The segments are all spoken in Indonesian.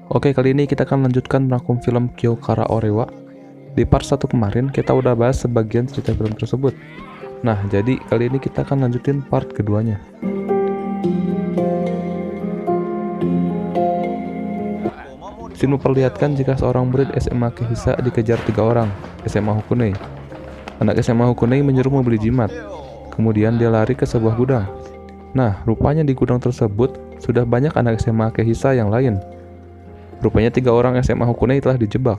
Oke, kali ini kita akan lanjutkan merangkum film Kyo Kara Orewa. Di part 1 kemarin kita udah bahas sebagian cerita film tersebut. Nah, jadi kali ini kita akan lanjutin part keduanya. Scene memperlihatkan jika seorang murid SMA Kehisa dikejar 3 orang SMA Hukunei. Anak SMA Hukunei menyuruh membeli jimat. Kemudian dia lari ke sebuah gudang. Nah, rupanya di gudang tersebut sudah banyak anak SMA Kehisa yang lain. Rupanya 3 orang SMA Hukunei telah dijebak.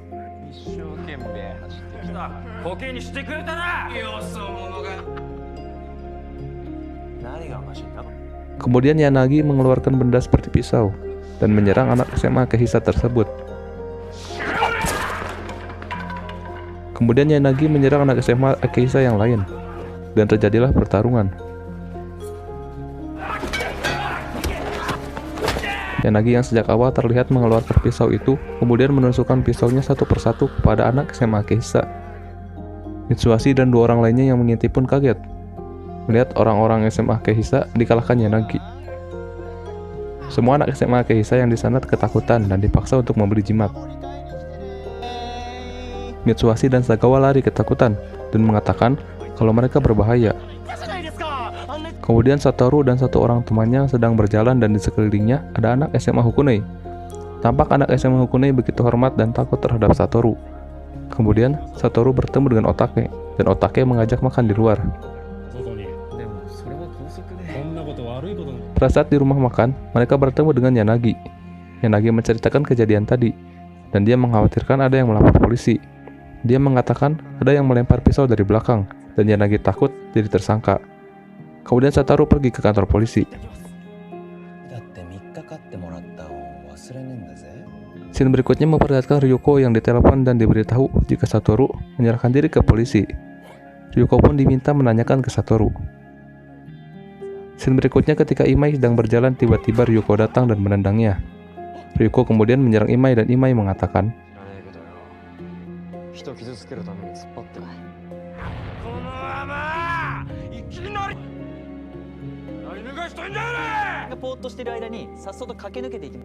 Kemudian Yanagi mengeluarkan benda seperti pisau dan menyerang anak SMA Kehisa tersebut. Kemudian Yanagi menyerang anak SMA Kehisa yang lain, dan terjadilah pertarungan. Yanagi yang sejak awal terlihat mengeluarkan pisau itu, kemudian menusukkan pisaunya satu persatu kepada anak SMA Kehisa. Mitsuhashi dan 2 orang lainnya yang mengintip pun kaget melihat orang-orang SMA Kehisa dikalahkan Yanagi. Semua anak SMA Kehisa yang di sana ketakutan dan dipaksa untuk membeli jimat. Mitsuhashi dan Sagawa lari ketakutan dan mengatakan kalau mereka berbahaya. Kemudian Satoru dan 1 orang temannya sedang berjalan dan di sekelilingnya ada anak SMA Hukunei. Tampak anak SMA Hukunei begitu hormat dan takut terhadap Satoru. Kemudian Satoru bertemu dengan Otake dan Otake mengajak makan di luar. Pada saat di rumah makan, mereka bertemu dengan Yanagi. Yanagi menceritakan kejadian tadi dan dia mengkhawatirkan ada yang melapor polisi. Dia mengatakan ada yang melempar pisau dari belakang dan Yanagi takut jadi tersangka. Kemudian Satoru pergi ke kantor polisi. Scene berikutnya memperlihatkan Ryuko yang ditelepon dan diberitahu jika Satoru menyerahkan diri ke polisi. Ryuko pun diminta menanyakan ke Satoru. Scene berikutnya ketika Imai sedang berjalan, tiba-tiba Ryuko datang dan menendangnya. Ryuko kemudian menyerang Imai dan Imai mengatakan,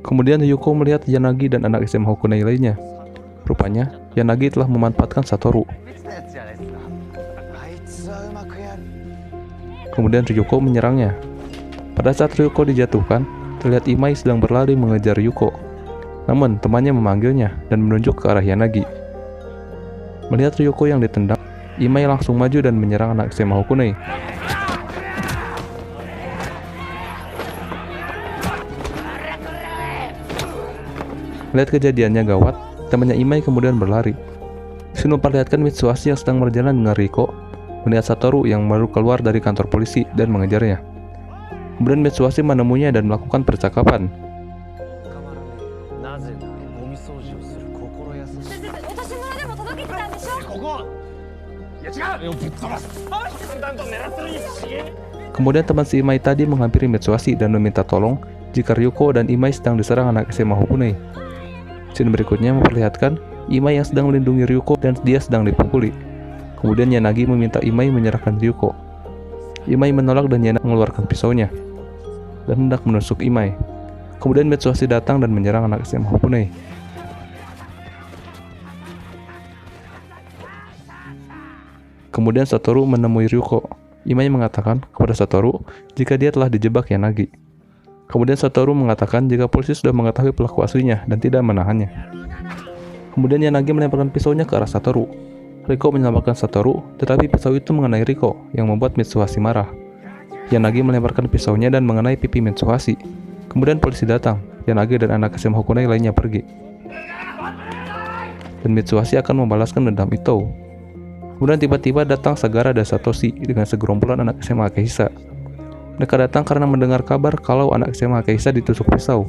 kemudian Ryuko melihat Yanagi dan anak SMA Hukunei lainnya. Rupanya, Yanagi telah memanfaatkan Satoru. Kemudian Ryuko menyerangnya. Pada saat Ryuko dijatuhkan, terlihat Imai sedang berlari mengejar Ryuko. Namun, temannya memanggilnya dan menunjuk ke arah Yanagi. Melihat Ryuko yang ditendang, Imai langsung maju dan menyerang anak SMA Hukunei. Melihat kejadiannya gawat, temannya Imai kemudian berlari. Scene memperlihatkan Mitsuhashi yang sedang berjalan dengan Riko melihat Satoru yang baru keluar dari kantor polisi dan mengejarnya. Kemudian Mitsuhashi menemuinya dan melakukan percakapan. Kemudian teman si Imai tadi menghampiri Mitsuhashi dan meminta tolong jika Ryuko dan Imai sedang diserang anak SMA Hukunei. Scene berikutnya memperlihatkan Imai yang sedang melindungi Ryuko dan dia sedang dipukuli. Kemudian Yanagi meminta Imai menyerahkan Ryuko. Imai menolak dan Yanagi mengeluarkan pisaunya dan hendak menusuk Imai. Kemudian Mitsuhashi datang dan menyerang anak SMA Hukunei. Kemudian Satoru menemui Ryuko. Imai mengatakan kepada Satoru jika dia telah dijebak Yanagi. Kemudian Satoru mengatakan jika polisi sudah mengetahui pelaku aslinya dan tidak menahannya. Kemudian Yanagi melemparkan pisaunya ke arah Satoru. Riko menyelamatkan Satoru, tetapi pisau itu mengenai Riko yang membuat Mitsuhashi marah. Yanagi melemparkan pisaunya dan mengenai pipi Mitsuhashi. Kemudian polisi datang. Yanagi dan anak SMA Hukunei lainnya pergi. Dan Mitsuhashi akan membalaskan dendam itu. Kemudian tiba-tiba datang Sagara dan Satoshi dengan segerombolan anak SMA Kehisa. Mereka datang karena mendengar kabar kalau anak SMA Kehisa ditusuk pisau.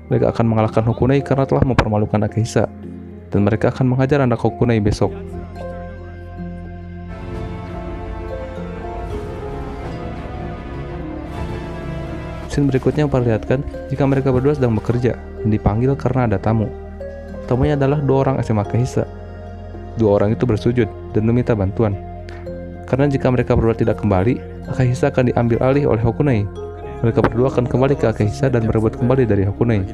Mereka akan mengalahkan Hukunei karena telah mempermalukan anak Kehisa. Dan mereka akan menghajar anak Hukunei besok. Scene berikutnya memperlihatkan jika mereka berdua sedang bekerja dan dipanggil karena ada tamu. Tamunya adalah 2 orang SMA Kehisa. 2 orang itu bersujud dan meminta bantuan. Karena jika mereka berdua tidak kembali, Akahisa akan diambil alih oleh Hukunei. Mereka berdua akan kembali ke Akehisa dan merebut kembali dari Hakunei.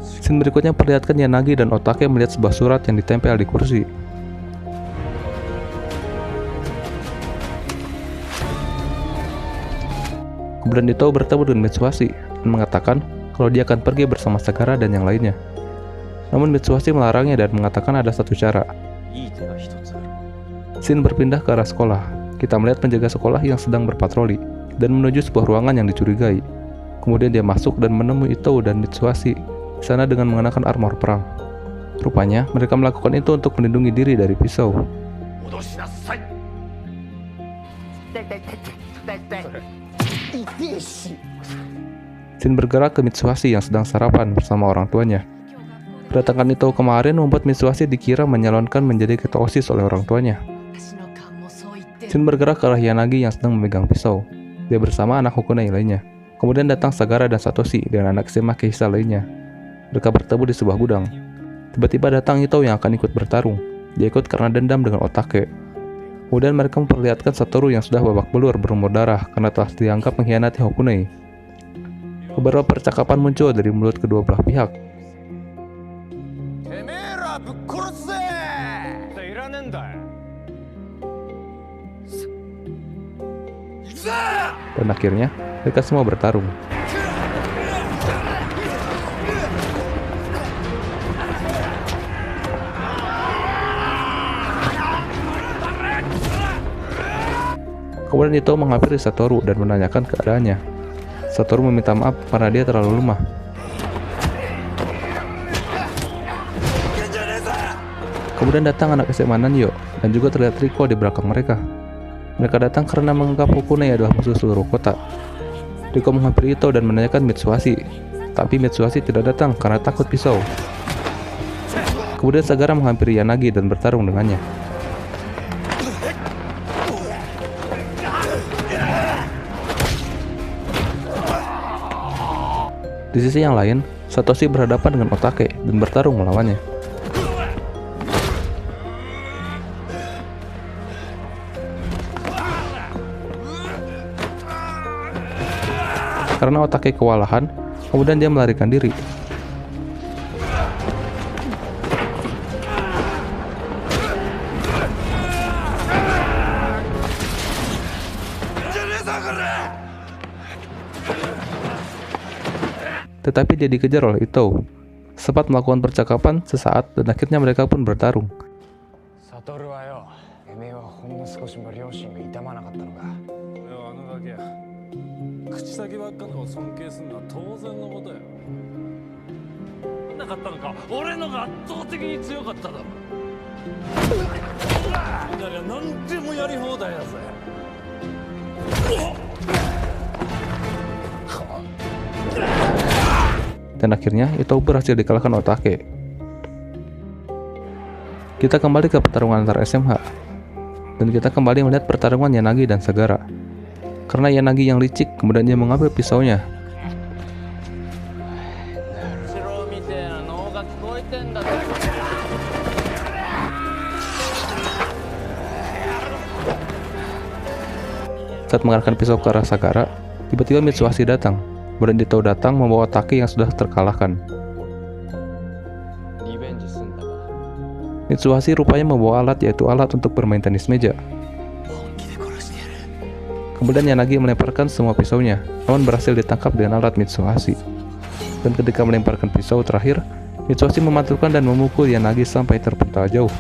Scene berikutnya perlihatkan Yanagi dan Otake melihat sebuah surat yang ditempel di kursi. Kemudian Ito bertemu dengan Mitsuhashi dan mengatakan kalau dia akan pergi bersama Sagara dan yang lainnya. Namun Mitsuhashi melarangnya dan mengatakan ada satu cara. Scene berpindah ke arah sekolah. Kita melihat penjaga sekolah yang sedang berpatroli dan menuju sebuah ruangan yang dicurigai. Kemudian dia masuk dan menemui Ito dan Mitsuhashi di sana dengan mengenakan armor perang. Rupanya mereka melakukan itu untuk melindungi diri dari pisau. Shin bergerak ke Mitsuhashi yang sedang sarapan bersama orang tuanya. Kedatangan Ito kemarin membuat Mitsuhashi dikira menyalonkan menjadi ketua OSIS oleh orang tuanya. Shin bergerak ke arah Yanagi yang sedang memegang pisau. Dia bersama anak Hakunei lainnya. Kemudian datang Sagara dan Satoshi dengan anak SMA Akehisa lainnya. Mereka bertemu di sebuah gudang. Tiba-tiba datang Ito yang akan ikut bertarung. Dia ikut karena dendam dengan Otake. Kemudian mereka memperlihatkan Satoru yang sudah babak belur berumur darah karena telah dianggap mengkhianati Hakunei. Beberapa percakapan muncul dari mulut kedua belah pihak. Dan akhirnya mereka semua bertarung. Kemudian Ito menghampiri Satoru dan menanyakan keadaannya. Satoru meminta maaf karena dia terlalu lemah. Kemudian datang anak SMA Nanyo dan juga terlihat Riko di belakang mereka. Mereka datang karena menganggap Hakunei adalah musuh seluruh kota. Riko menghampiri Ito dan menanyakan Mitsuhashi, tapi Mitsuhashi tidak datang karena takut pisau. Kemudian Sagara menghampiri Yanagi dan bertarung dengannya. Di sisi yang lain, Satoshi berhadapan dengan Otake dan bertarung melawannya. Karena Otake kewalahan, kemudian dia melarikan diri. Tetapi dia dikejar oleh Ito. Sempat melakukan percakapan sesaat dan akhirnya mereka pun bertarung. Dan akhirnya Ito berhasil dikalahkan Otake. Kita kembali ke pertarungan antar SMH. Dan kita kembali melihat pertarungan Yanagi dan Sagara. Karena Yanagi yang licik, kemudian dia mengambil pisaunya. Saat mengarahkan pisau ke arah Sagara, tiba-tiba Mitsuhashi datang. Kemudian Ito datang membawa Otake yang sudah terkalahkan. Mitsuhashi rupanya membawa alat, yaitu alat untuk bermain tenis meja. Kemudian Yanagi melemparkan semua pisaunya, namun berhasil ditangkap dengan alat Mitsuhashi. Dan ketika melemparkan pisau terakhir, Mitsuhashi memantulkan dan memukul Yanagi sampai terpental jauh.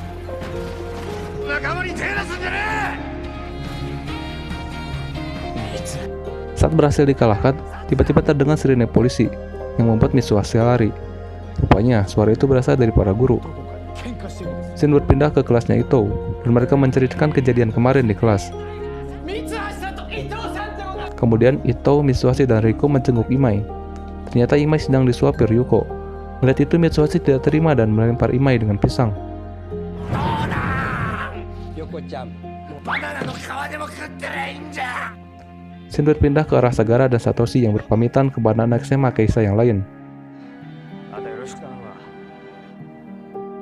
Saat berhasil dikalahkan, tiba-tiba terdengar sirine polisi yang membuat Mitsuhashi lari. Rupanya suara itu berasal dari para guru. Shin berpindah ke kelasnya Ito dan mereka menceritakan kejadian kemarin di kelas. Kemudian Ito, Mitsuhashi, dan Riko menjenguk Imai. Ternyata Imai sedang disuapi Ryuko. Melihat itu Mitsuhashi tidak terima dan melempar Imai dengan pisang. Shin berpindah ke arah Sagara dan Satoshi yang berpamitan kepada anak SMA Akehisa yang lain.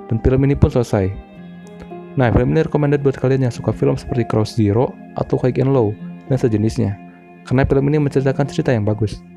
Dan film ini pun selesai. Nah, film ini recommended buat kalian yang suka film seperti Cross Zero atau High and Low dan sejenisnya, karena film ini menceritakan cerita yang bagus.